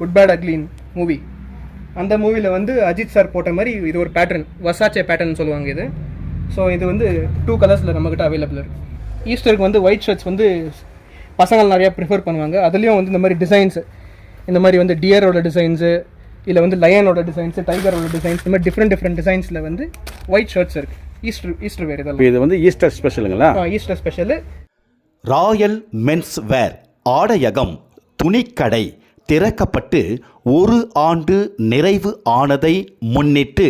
Good bad அக்லீன் movie. அந்த மூவியில் வந்து அஜித் சார் போட்ட மாதிரி இது ஒரு பேட்டர்ன், வசாச்சே பேட்டர்ன் சொல்லுவாங்க இது. ஸோ இது வந்து 2 கலர்ஸில் நம்மக்கிட்ட அவைலபிள் இருக்குது. ஈஸ்டருக்கு வந்து ஒயிட் ஷர்ட்ஸ் வந்து பசங்கள் நிறையா ப்ரிஃபர் பண்ணுவாங்க. அதுலேயும் வந்து இந்த மாதிரி டிசைன்ஸு, இந்த மாதிரி வந்து டியரோட டிசைன்ஸு, இல்லை வந்து லயனோட டிசைன்ஸு, டைகரோட டிசைன்ஸ், இந்த மாதிரி டிஃப்ரெண்ட் டிசைன்ஸில் வந்து ஒயிட் ஷர்ட்ஸ் இருக்குது. ஈஸ்டர் வேர் இதெல்லாம். இது வந்து ஈஸ்டர் ஸ்பெஷலுங்களா? Easter special. Royal Men's Wear ஆடையகம் துணிக்கடை திறக்கப்பட்டு 1 ஆண்டு நிறைவு ஆனதை முன்னிட்டு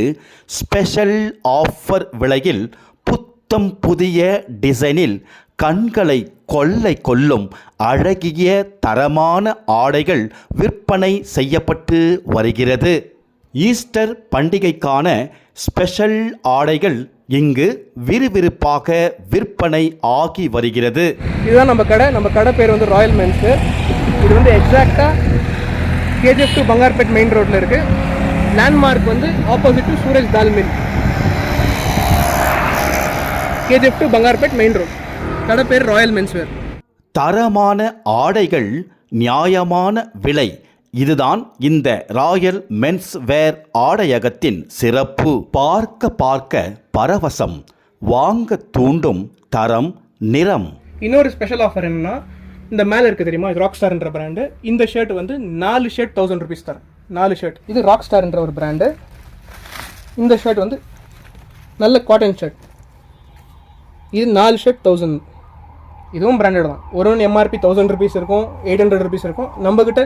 ஸ்பெஷல் ஆஃபர் விலையில் புத்தம் புதிய டிசைனில் கண்களை கொள்ளை கொள்ளும் அழகிய தரமான ஆடைகள் விற்பனை செய்யப்பட்டு வருகிறது. ஈஸ்டர் பண்டிகைக்கான ஸ்பெஷல் ஆடைகள் இங்கு விறுவிறுப்பாக விற்பனை ஆகி வருகிறது. இதுதான் நம்ம கடை பேர் வந்து ராயல் மென்ஸ். இது வந்து எக்ஸாக்டாக KGF to பங்கார்பேட் மெயின் ரோட்டில் இருக்குது. லேண்ட்மார்க் வந்து opposite to Suraj Dal mill. KGF to Bangarpet main road. கடை பேர் ராயல் மென்ஸ் வேர். தரமான ஆடைகள், நியாயமான விலை, இதுதான் இந்த ராயல் மென்ஸ் வேர் ஆடையகத்தின் சிறப்பு. பார்க்க பரவசம், வாங்க தூண்டும் தரம், நிறம். இன்னொரு ஸ்பெஷல் ஆஃபர் என்னன்னா, இந்த மேலே இருக்குது தெரியுமா, இது ராக் ஸ்டார்ன்ற பிராண்டு. இந்த ஷர்ட் வந்து 4 ஷர்ட் 1000 rupees தரேன். 4 ஷர்ட். இது ராக் ஸ்டார்ன்ற ஒரு பிராண்டு. இந்த ஷர்ட் வந்து நல்ல காட்டன் ஷர்ட். இது 4 ஷர்ட் 1000. இதுவும் பிராண்டட் தான். ஒரு MRP 1000 rupees இருக்கும், 800 rupees இருக்கும். நம்மக்கிட்ட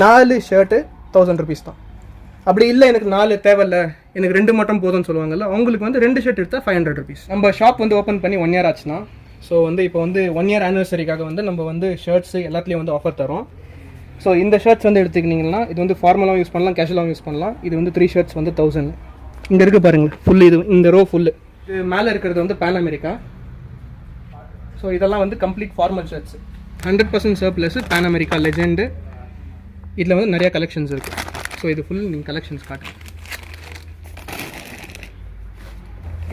4 ஷர்ட்டு 1000 rupees தான். அப்படி இல்லை எனக்கு 4 தேவையில்ல, எனக்கு 2 மட்டும் போதும்னு சொல்லுவாங்கல்ல, அவங்களுக்கு வந்து 2 ஷர்ட் எடுத்தால் 500 rupees. நம்ம ஷாப் வந்து ஓப்பன் பண்ணி 1 year ஆச்சுன்னா, ஸோ வந்து இப்போ வந்து 1 year ஆனிவர்சரிக்காக வந்து நம்ம வந்து ஷர்ட்ஸு எல்லாத்துலேயும் வந்து ஆஃபர் தரோம். ஸோ இந்த ஷர்ட்ஸ் வந்து எடுத்துக்கிட்டிங்கன்னா இது வந்து ஃபார்மலாகவும் யூஸ் பண்ணலாம், கேஷுவலாகவும் யூஸ் பண்ணலாம். இது வந்து 3 ஷர்ட்ஸ் வந்து 1000. இங்கே இருக்குது பாருங்கள் ஃபுல்லு, இது இந்த ரோ ஃபுல்லு. இது மேலே இருக்கிறது வந்து பேன் அமெரிக்கா. ஸோ இதெல்லாம் வந்து complete formal shirts. 100% surplus, pan America legend. இதில் வந்து நிறையா கலெக்ஷன்ஸ் இருக்குது. ஸோ இது ஃபுல் நீங்கள் கலெக்ஷன்ஸ் காட்டு.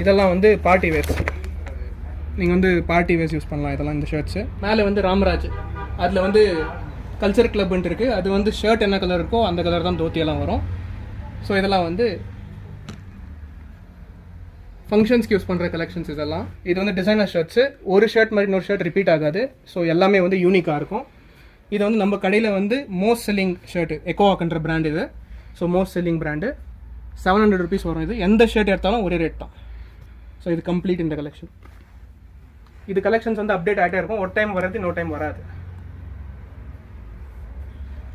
இதெல்லாம் வந்து பார்ட்டி வேர்ஸ். நீங்கள் வந்து பார்ட்டி வேர்ஸ் யூஸ் பண்ணலாம் இதெல்லாம், இந்த ஷர்ட்ஸு. மேலே வந்து ராமராஜ், அதில் வந்து கல்ச்சர் கிளப்ன்ட்டு இருக்குது. அது வந்து ஷர்ட் என்ன கலர் இருக்கோ அந்த கலர் தான் தோத்தியெல்லாம் வரும். ஸோ இதெல்லாம் வந்து ஃபங்க்ஷன்ஸ்க்கு யூஸ் பண்ணுற கலெக்ஷன்ஸ் இதெல்லாம். இது வந்து டிசைனர் ஷர்ட்ஸு. ஒரு ஷர்ட் மாதிரி இன்னொரு ஷர்ட் ரிப்பீட் ஆகாது. ஸோ எல்லாமே வந்து யூனிக்காக இருக்கும். இது வந்து நம்ம கடையில் வந்து மோஸ்ட் செல்லிங் ஷர்ட்டு, எக்கோவாக்ன்ற பிராண்ட் இது. So most selling brand. 700 rupees வரும். இது எந்த ஷர்ட் எடுத்தாலும் ஒரே ரேட் தான். ஸோ இது கம்ப்ளீட் இந்த கலெக்ஷன். இது கலெக்ஷன்ஸ் வந்து அப்டேட் ஆகிட்டே இருக்கும். ஒரு டைம் வராது, இன்னொரு டைம் வராது.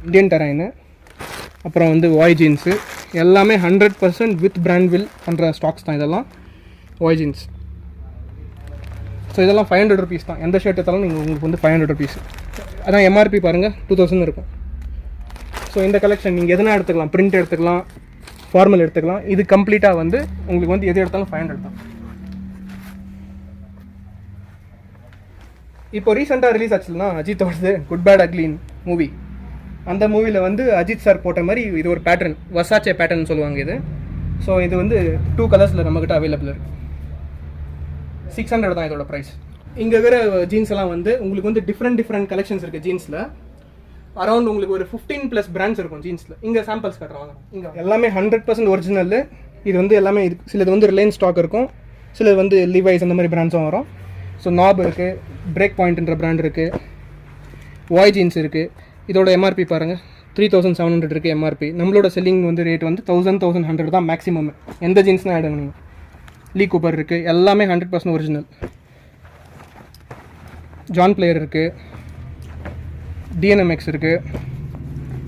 இந்தியன் டெரைனு, அப்புறம் வந்து வாய் ஜீன்ஸு, எல்லாமே 100% வித் பிராண்ட் வில் பண்ணுற ஸ்டாக்ஸ் தான் இதெல்லாம். வாய் ஜீன்ஸ். ஸோ இதெல்லாம் 500 rupees தான். எந்த ஷர்ட் எடுத்தாலும் நீங்கள் உங்களுக்கு வந்து 500 rupees. அதான் MRP பாருங்கள் 2000 இருக்கும். ஸோ இந்த கலெக்ஷன் நீங்கள் எதனா எடுத்துக்கலாம், பிரிண்ட் எடுத்துக்கலாம், ஃபார்மல் எடுத்துக்கலாம். இது கம்ப்ளீட்டாக வந்து உங்களுக்கு வந்து எது எடுத்தாலும் 500 தான். இப்போ ரீசெண்டாக ரிலீஸ் ஆச்சுன்னா அஜித்தோடது குட் பேட் அக்லீன் மூவி. அந்த மூவியில் வந்து அஜித் சார் போட்ட மாதிரி இது ஒரு பேட்டர்ன், வசாச்சே பேட்டர்ன் சொல்லுவாங்க இது. ஸோ இது வந்து 2 கலர்ஸில் நம்மக்கிட்ட அவைலபிள் இருக்குது. 600 தான் இதோட ப்ரைஸ். இங்கே இருக்கிற ஜீன்ஸ் எல்லாம் வந்து உங்களுக்கு வந்து டிஃப்ரெண்ட் கலெக்ஷன்ஸ் இருக்குது ஜீன்ஸில். அரௌண்ட் உங்களுக்கு ஒரு 15+ பிராண்ட்ஸ் இருக்கும் ஜீன்ஸில். இங்கே சாம்பிள்ஸ் காட்டுறாங்க. இங்கே எல்லாமே 100% ஒரிஜினல். இது வந்து எல்லாமே சிலது வந்து ரிலையன்ஸ் ஸ்டாக் இருக்கும், சிலது வந்து லிவைஸ் அந்த மாதிரி பிராண்ட்ஸும் வரும். ஸோ நாப் இருக்குது, பிரேக் பாயிண்ட்ன்ற பிராண்ட் இருக்குது, வாய் ஜீன்ஸ் இருக்குது. இதோட MRP பாருங்கள் 3700 இருக்குது MRP. நம்மளோட செல்லிங் வந்து ரேட் வந்து 1100 தான் மேக்ஸிமம். எந்த ஜீன்ஸ்னால் ஆடுங்க நீங்கள். லீ கூப்பர் இருக்குது, எல்லாமே 100% ஒரிஜினல். ஜான் பிளேயர் இருக்குது, DNMX இருக்குது,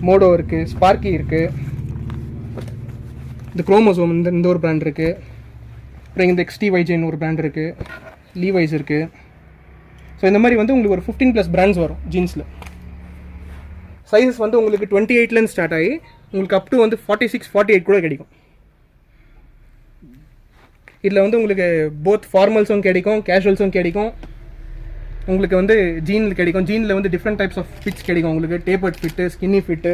மோடோ இருக்குது, ஸ்பார்க்கி இருக்குது, இந்த குரோமோசோம் இந்த ஒரு பிராண்ட் இருக்குது. அப்புறம் இந்த XTYJன்னு ஒரு பிராண்ட் இருக்குது, லீவைஸ் இருக்குது. ஸோ இந்த மாதிரி வந்து உங்களுக்கு ஒரு 15+ பிராண்ட்ஸ் வரும் ஜீன்ஸில். சைஸஸ் வந்து உங்களுக்கு 28லேருந்து ஸ்டார்ட் ஆகி உங்களுக்கு அப் டு வந்து 46, 48 கூட கிடைக்கும். இதில் வந்து உங்களுக்கு போத் ஃபார்மல்ஸும் கிடைக்கும், கேஷுவல்ஸும் கிடைக்கும். உங்களுக்கு வந்து ஜீனில் கிடைக்கும். ஜீனில் வந்து டிஃப்ரெண்ட் டைப்ஸ் ஆஃப் ஃபிட்ஸ் கிடைக்கும் உங்களுக்கு. Tapered fit, skinny fit,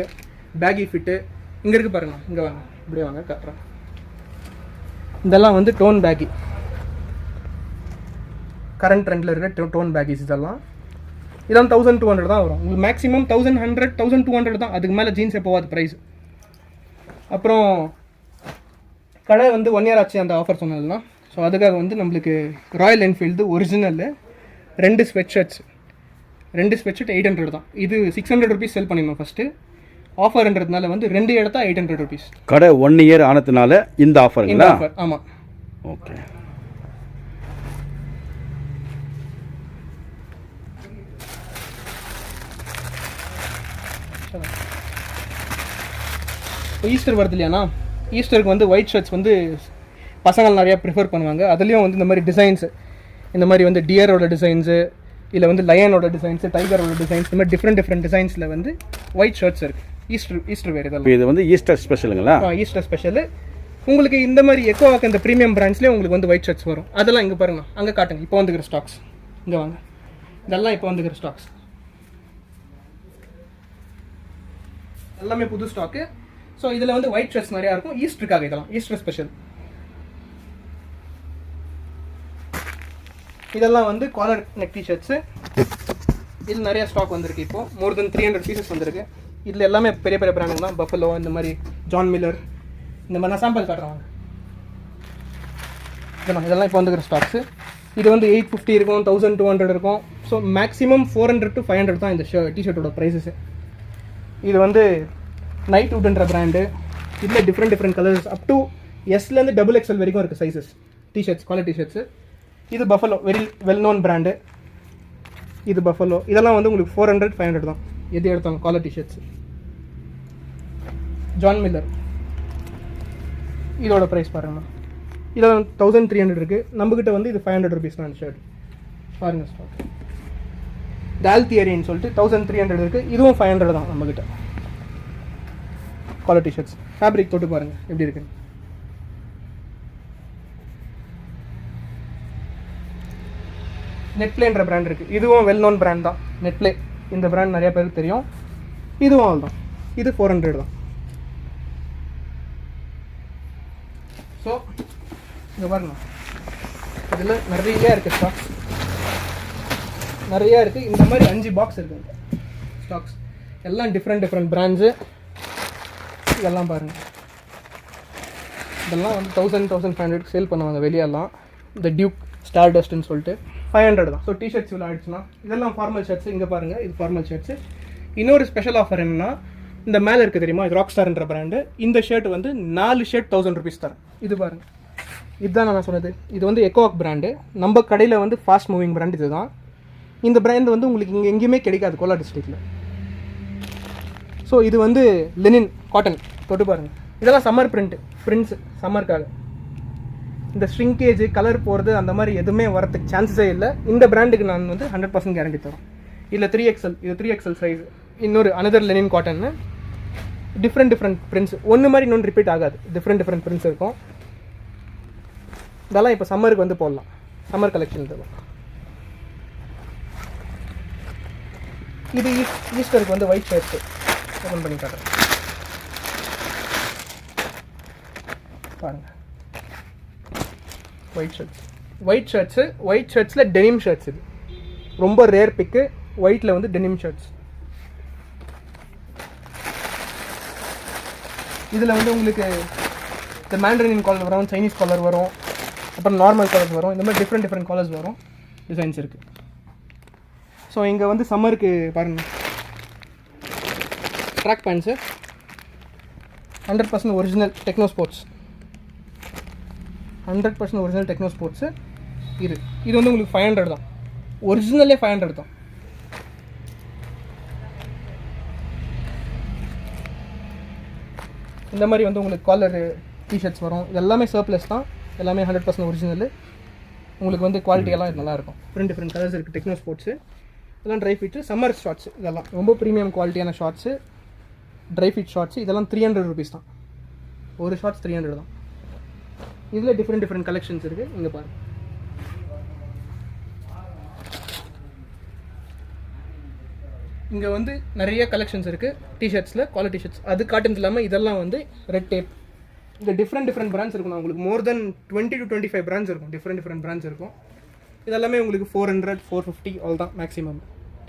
baggy fit. இங்கே இருக்குது பாருங்கள், இங்கே வாங்க, இப்படியே வாங்க காட்டுறேன். இதெல்லாம் வந்து டோன் பேகி, கரண்ட் ட்ரெண்டில் இருக்க டோன் பேக்கிஸ் இதெல்லாம். இதெல்லாம் 1200 தான் வரும் உங்களுக்கு. மேக்ஸிமம் 1100 1200 தான், அதுக்கு மேலே ஜீன்ஸே போகாது ப்ரைஸ். அப்புறம் கடை வந்து 1 இயர் ஆச்சு அந்த ஆஃபர் சொன்னதுலாம். ஸோ அதுக்காக வந்து நம்மளுக்கு Royal Enfield original 2 sweat shirts 800 தான். இது 600 ருபீஸ் செல் பண்ணிடணும் ஃபஸ்ட்டு. ஆஃபர்ன்றதுனால வந்து 2 எடுத்தா 800 ருபீஸ். கடை 1 இயர் ஆனதுனால இந்த ஆஃபருங்களா? ஆஃபர் ஆமாம். ஓகே. இப்போ ஈஸ்டர் வருது இல்லையாண்ணா, ஈஸ்டருக்கு வந்து ஒயிட் ஷர்ட்ஸ் வந்து பசங்கள் நிறையா ப்ரிஃபர் பண்ணுவாங்க. அதுலேயும் வந்து இந்த மாதிரி டிசைன்ஸு, இந்த மாதிரி வந்து டியரோட டிசைன்ஸு, இல்லை வந்து லயனோட டிசைன்ஸு, டைகரோட டிசைன்ஸ், இந்த மாதிரி டிஃப்ரெண்ட் டிசைன்ஸில் வந்து ஒயிட் ஷர்ட்ஸ் இருக்குது. ஈஸ்டர் வேறு இதெல்லாம். இது வந்து ஈஸ்டர் ஸ்பெஷலுங்களா? Easter special. உங்களுக்கு இந்த மாதிரி எக்கோவாக்கு இந்த ப்ரீமியம் பிராண்ட்ஸ்லேயே உங்களுக்கு வந்து ஒயிட் ஷர்ட்ஸ் வரும். அதெல்லாம் இங்கே பாருங்க, அங்கே காட்டுங்க. இப்போ வந்துக்கிற ஸ்டாக்ஸ் இங்கே வாங்க. இதெல்லாம் இப்போ வந்துக்கிற ஸ்டாக்ஸ் எல்லாமே புது ஸ்டாக்கு. ஸோ இதில் வந்து ஒயிட் ஷர்ட்ஸ் நிறையா இருக்கும். ஈஸ்டருக்காக இதெல்லாம் ஈஸ்டர் ஸ்பெஷல். இதெல்லாம் வந்து காலர் நெக் டிஷர்ட்ஸு. இதில் நிறையா ஸ்டாக் வந்திருக்கு. இப்போது மோர் தென் 300 பீசஸ் வந்திருக்கு. இதில் எல்லாமே பெரிய பெரிய பிராண்டுங்க தான். பஃபலோ, இந்த மாதிரி ஜான் மில்லர், இந்த மாதிரி நான் சாம்பிள் காட்டுறேன். இதெல்லாம் இப்போ வந்துக்கிற ஸ்டாக்ஸு. இது வந்து 850 இருக்கும், 1200 இருக்கும். ஸோ மேக்ஸிமம் 400 to 500 தான் இந்த டிஷர்ட்டோட ப்ரைஸஸு. இது வந்து நைட் வுட்ன்ற பிராண்டு. இதில் டிஃப்ரெண்ட் கலர்ஸ் அப் டு எஸ்லேருந்து XXL வரைக்கும் இருக்குது சைஸஸ் டிஷர்ட்ஸ், குவாலிட்டி டிஷர்ட்ஸு. இது Buffalo, very well known brand. இது பஃபலோ. இதெல்லாம் வந்து உங்களுக்கு 400 500 தான் எது எடுத்தாங்க குவாலிட்டி டிஷர்ட்ஸு. ஜான் மில்லர், இதோட ப்ரைஸ் பாருங்கண்ணா. இதில் 1300 இருக்குது. நம்மக்கிட்ட வந்து இது 500 ருபீஸ் தான் ஷர்ட். பாருங்கள் ஸ்டாக். டால்தியரின்னு சொல்லிட்டு 1300 இருக்குது. இதுவும் 500 தான் நம்மக்கிட்ட குவாலிட்டி ஷர்ட்ஸ். ஃபேப்ரிக் தொட்டு பாருங்கள் எப்படி இருக்குன்னு. நெட்ப்ளேன்ற பிராண்ட் இருக்குது. இதுவும் வெல் நோன் பிராண்ட் தான். நெட்ப்ளே இந்த பிராண்ட் நிறைய பேருக்கு தெரியும். இதுவும் ஆல் தான். இது 400 தான். ஸோ இங்கே பாருங்க, இதில் நிறைய இருக்குது ஸ்டாக்ஸ், நிறையா இருக்குது. இந்த மாதிரி 5 பாக்ஸ் இருக்குது ஸ்டாக்ஸ். எல்லாம் டிஃப்ரெண்ட் பிராண்ட்ஸு. இதெல்லாம் பாருங்கள், இதெல்லாம் வந்து 1000-1500 சேல் பண்ணுவாங்க வெளியெல்லாம். இந்த டியூக் ஸ்டார் டஸ்ட்னு சொல்லிட்டு 500 தான். ஸோ டிஷர்ட்ஸ் இவ்வளோ ஆயிடுச்சுன்னா இதெல்லாம் ஃபார்மல் ஷர்ட்ஸ். இங்கே பாருங்கள், இது ஃபார்மல் ஷர்ட்ஸு. இன்னொரு ஸ்பெஷல் ஆஃபர் என்னன்னா, இந்த மேலே இருக்குது தெரியுமா, இது ராக் ஸ்டார்ன்ற பிராண்டு. இந்த ஷர்ட் வந்து 4 ஷர்ட் 1000 ருபீஸ் தரேன். இது பாருங்கள், இதுதான் நான் சொன்னது. இது வந்து எக்கோவாக் பிராண்டு. நம்ம கடையில் வந்து ஃபாஸ்ட் மூவிங் பிராண்ட் இது தான். இந்த பிராண்ட் வந்து உங்களுக்கு இங்கே எங்கேயுமே கிடைக்காது கோலா டிஸ்ட்ரிக்டில். ஸோ இது வந்து லெனின் காட்டன். தொட்டு பாருங்கள், இதெல்லாம் சம்மர் பிரிண்ட்ஸு சம்மருக்காக. இந்த ஸ்ட்ரிங்கேஜ் கலர் போகிறது அந்த மாதிரி எதுவுமே வரதுக்கு சான்சஸே இல்லை. இந்த பிராண்டுக்கு நான் வந்து 100% கேரண்டி தரோம். இதில் 3XL, இது 3XL சைஸ். இன்னொரு அனதர் லெனின் காட்டன்னு டிஃப்ரெண்ட் பிரிண்ட்ஸ். ஒன்று மாதிரி இன்னொன்று ரிப்பீட் ஆகாது. டிஃப்ரெண்ட் பிரிண்ட்ஸ் இருக்கும். இதெல்லாம் இப்போ சம்மருக்கு வந்து போடலாம். சம்மர் கலெக்ஷன் இதெல்லாம். இது ஈஸ்டருக்கு வந்து ஒயிட் ஷர்ட்ஸு ஓப்பன் பண்ணி காட்டுறேன் பாருங்கள். ஒயிட் ஷர்ட்ஸில் டெனிம் ஷர்ட்ஸ். இது ரொம்ப ரேர் பிக்கு. ஒயிட்டில் வந்து டெனிம் ஷர்ட்ஸ். இதில் வந்து உங்களுக்கு இந்த மேண்டரின் காலர் வரும், சைனீஸ் காலர் வரும், அப்புறம் நார்மல் கலர்ஸ் வரும். இந்த மாதிரி டிஃப்ரெண்ட் கலர்ஸ் வரும், டிசைன்ஸ் இருக்குது. ஸோ இங்கே வந்து சம்மருக்கு பாருங்கள், track pants 100% original techno sports. 100% original techno sports. இது வந்து உங்களுக்கு 500 தான். ஒரிஜினலே 500 தான். இந்த மாதிரி வந்து உங்களுக்கு காலர் டிஷர்ட்ஸ் வரும். இது எல்லாமே சர்ப்ளஸ் தான். எல்லாமே 100% ஒரிஜினல். உங்களுக்கு வந்து குவாலிட்டியெல்லாம் இது நல்லாயிருக்கும். டிஃப்ரெண்ட் கலர்ஸ் இருக்குது. டெக்னோ ஸ்போர்ட்ஸு இதெல்லாம் ட்ரை ஃபிட்டு. சம்மர் ஷார்ட்ஸு இதெல்லாம் ரொம்ப ப்ரீமியம் குவாலிட்டியான ஷார்ட்ஸு, ட்ரை ஃபிட் ஷார்ட்ஸு. இதெல்லாம் 300 ருபீஸ் தான். ஒரு ஷார்ட்ஸ் 300 தான். இதில் டிஃப்ரெண்ட் கலெக்ஷன்ஸ் இருக்குது. இங்கே பாருங்கள். இங்கே வந்து நிறைய கலெக்ஷன்ஸ் இருக்குது டிஷர்ட்ஸில், குவாலிட்டி ஷர்ட்ஸ். அது காட்டன் இல்லாமல் இதெல்லாம் வந்து ரெட் டேப். இந்த டிஃப்ரெண்ட் பிராண்ட்ஸ் இருக்கும். உங்களுக்கு மோர் தென் 20 to 25 பிராண்ட்ஸ் இருக்கும். டிஃப்ரெண்ட் பிராண்ட்ஸ் இருக்கும். இதெல்லாமே உங்களுக்கு 400 450 ஆல் தான் மேக்ஸிமம்.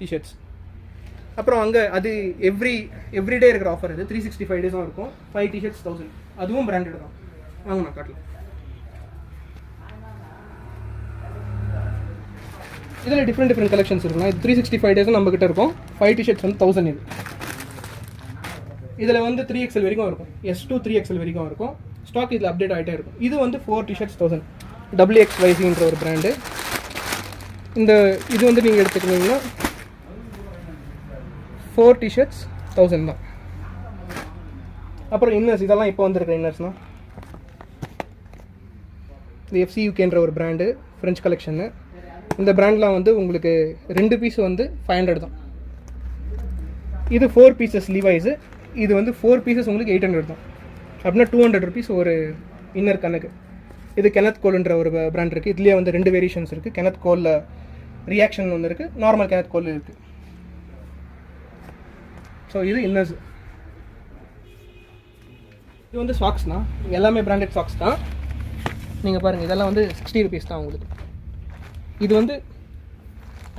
டிஷர்ட்ஸ். அப்புறம் அங்கே அது எவ்ரிடே இருக்கிற ஆஃபர் இது 365 டேஸும் இருக்கும். 5 டிஷர்ட்ஸ் 1000, அதுவும் பிராண்டட் தான். வாங்க நான் காட்டலாம். இதில் டிஃப்ரெண்ட் கலெக்ஷன்ஸ் இருக்குண்ணா. இது 365 டேஸும் நம்மக்கிட்ட இருக்கும். 5 டிஷர்ட்ஸ் வந்து 1000 இது. இதில் வந்து 3XL வரைக்கும் இருக்கும், S to 3XL வரைக்கும் இருக்கும். ஸ்டாக் இதில் அப்டேட் ஆகிட்டே இருக்கும். இது வந்து 4 டிஷர்ட்ஸ் 1000, WXYZன்ற ஒரு பிராண்டு. இது வந்து நீங்கள் எடுத்துக்கிட்டீங்கன்னா 4 டிஷர்ட்ஸ் 1000 தான். அப்புறம் இன்னர்ஸ், இதெல்லாம் இப்போ வந்திருக்க இன்னர்ஸ்னால் இது FCUKன்ற ஒரு பிராண்டு, ஃப்ரெஞ்ச் கலெக்ஷனு. இந்த பிராண்ட்லாம் வந்து உங்களுக்கு 2 பீஸ் வந்து 500 தான். இது 4 பீசஸ் லிவைஸு. இது வந்து 4 பீசஸ் உங்களுக்கு 800 தான். அப்படின்னா 200 ருபீஸ் ஒரு இன்னர் கணக்கு. இது கெனத் கோல்ன்ற ஒரு பிராண்ட் இருக்குது. இதுலேயே வந்து 2 வேரியேஷன்ஸ் இருக்குது. கெனத் கோலில் ரியாக்ஷன் ஒன்று இருக்குது, நார்மல் கெனத் கோல் இருக்குது. ஸோ இது இன்னர்ஸ். இது வந்து சாக்ஸ்னா எல்லாமே பிராண்டட் சாக்ஸ் தான். நீங்கள் பாருங்கள், இதெல்லாம் வந்து 60 ருபீஸ் தான் உங்களுக்கு. இது வந்து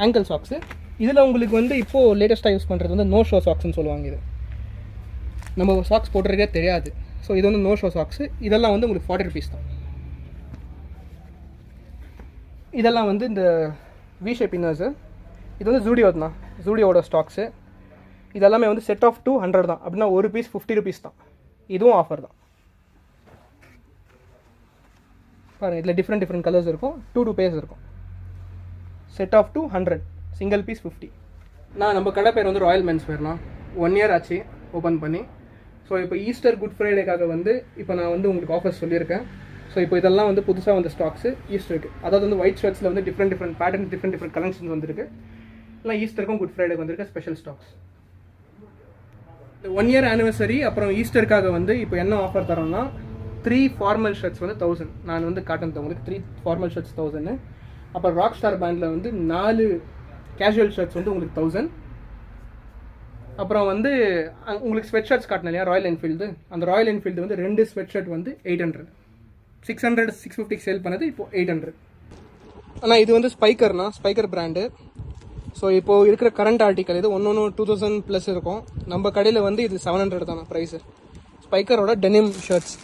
ஆங்கிள் சாக்ஸு. இதில் உங்களுக்கு வந்து இப்போது லேட்டஸ்ட்டாக யூஸ் பண்ணுறது வந்து நோ ஷோ சாக்ஸ்ன்னு சொல்லுவாங்க. இது நம்ம சாக்ஸ் போட்டுறதே தெரியாது. ஸோ இது வந்து நோ ஷோ சாக்ஸு. இதெல்லாம் வந்து உங்களுக்கு 40 ருபீஸ் தான். இதெல்லாம் வந்து இந்த வி ஷேப் இன்னர்ஸு. இது வந்து ஜூடியோட ஸ்டாக்ஸு. இதெல்லாமே வந்து செட் ஆஃப் 200 தான். அப்படின்னா ஒரு பீஸ் 50 ருபீஸ் தான். இதுவும் ஆஃபர் தான். பாருங்கள், இதில் டிஃப்ரெண்ட் கலர்ஸ் இருக்கும். 2 பேர்ஸ் இருக்கும். Set of 200, single piece 50. நம்ம கடை பேர் வந்து ராயல் மென்ஸ் வேர்னா. 1 இயர் ஆச்சு ஓப்பன் பண்ணி. ஸோ இப்போ ஈஸ்டர் குட் ஃப்ரைடேக்காக வந்து இப்போ நான் வந்து உங்களுக்கு ஆஃபர்ஸ் சொல்லியிருக்கேன். ஸோ இப்போ இதெல்லாம் வந்து புதுசாக வந்து ஸ்டாக்ஸு ஈஸ்டருக்கு. அதாவது வந்து ஒயிட் ஷர்ட்ஸில் வந்து டிஃப்ரெண்ட் பேட்டர்ன், டிஃப்ரெண்ட் கலெக்ஷன்ஸ் வந்துருக்கு. இல்லை ஈஸ்டருக்கும் குட் ஃப்ரைடேக்கு வந்துருக்க ஸ்பெஷல் ஸ்டாக்ஸ். இந்த 1 இயர் ஆனிவர்சரி அப்புறம் ஈஸ்டருக்காக வந்து இப்போ என்ன ஆஃபர் தரோம்னா 3 ஃபார்மல் ஷர்ட்ஸ் வந்து 1000. நான் வந்து காட்டன் உங்களுக்கு 3 ஃபார்மல் ஷர்ட்ஸ் 1000. அப்புறம் ராக் ஸ்டார் பேண்டில் வந்து 4 கேஷுவல் ஷர்ட்ஸ் வந்து உங்களுக்கு 1000. அப்புறம் வந்து உங்களுக்கு ஸ்வெட் ஷர்ட்ஸ் காட்டினேன் இல்லையா, ராயல் என்ஃபீல்டு. அந்த ராயல் என்ஃபீல்டு வந்து 2 ஸ்வெட் ஷர்ட் வந்து 800. 600 650 சேல் பண்ணது இப்போ 800. ஆனால் இது வந்து ஸ்பைக்கர் பிராண்டு. ஸோ இப்போது இருக்கிற கரண்ட் ஆர்டிக்கல் இது 2000 ப்ளஸ் இருக்கும். நம்ம கடையில் வந்து இது 700 தானே ப்ரைஸு. ஸ்பைக்கரோட டெனிம் ஷர்ட்ஸ்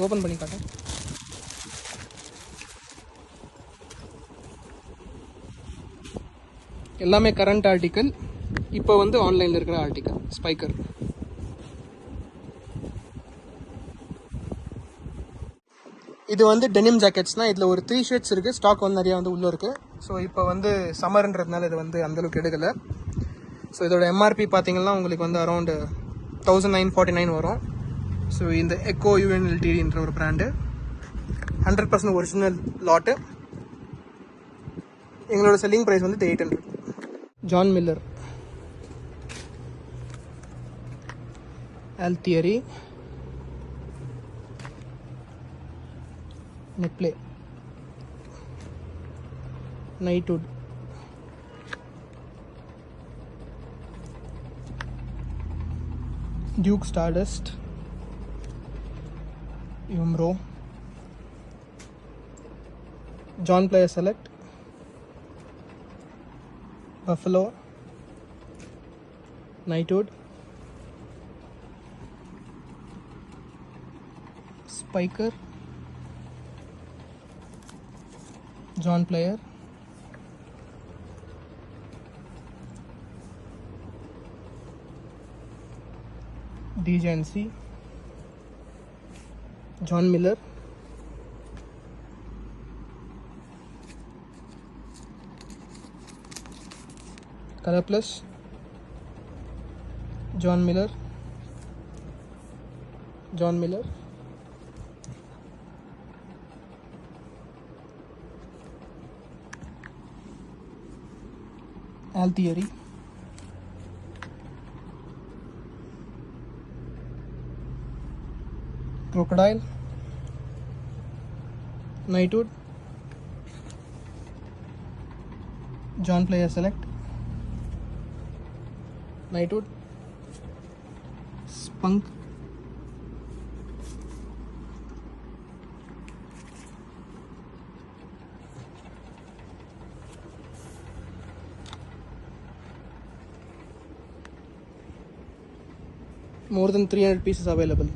ஓப்பன் பண்ணி காட்டேன். எல்லாமே கரண்ட் ஆர்டிக்கல். இப்போ வந்து ஆன்லைனில் இருக்கிற ஆர்டிக்கல் ஸ்பைக்கர். இது வந்து டெனிம் ஜாக்கெட்ஸ்னால் இதில் ஒரு 3 ஷர்ட்ஸ் இருக்குது. ஸ்டாக் வந்து நிறையா வந்து உள்ளே இருக்குது. ஸோ இப்போ வந்து சம்மர்ன்றதுனால இது வந்து அந்தளவுக்கு எடுக்கலை. ஸோ இதோட எம்ஆர்பி பார்த்தீங்கன்னா உங்களுக்கு வந்து அரௌண்டு 1949 வரும். ஸோ இந்த எக்கோ யூஎன்எல்டின்ற ஒரு பிராண்டு, 100% ஒரிஜினல் லாட்டு. எங்களோட செல்லிங் ப்ரைஸ் வந்து 800. ஜான் மில்லர், ஆல்தியரி, நெக்லே, நைட்வுட், டியூக் ஸ்டார்டஸ்ட், யும்ரோ, John Player Select, Buffalo, Knightwood, Spykar, John Player, டிஜேஎன்சி, John Miller, ColorPlus, John Miller, ஆல்தியரி, crocodile, Knightwood, John Player Select, Knightwood, Spunk, more than 300 pieces available.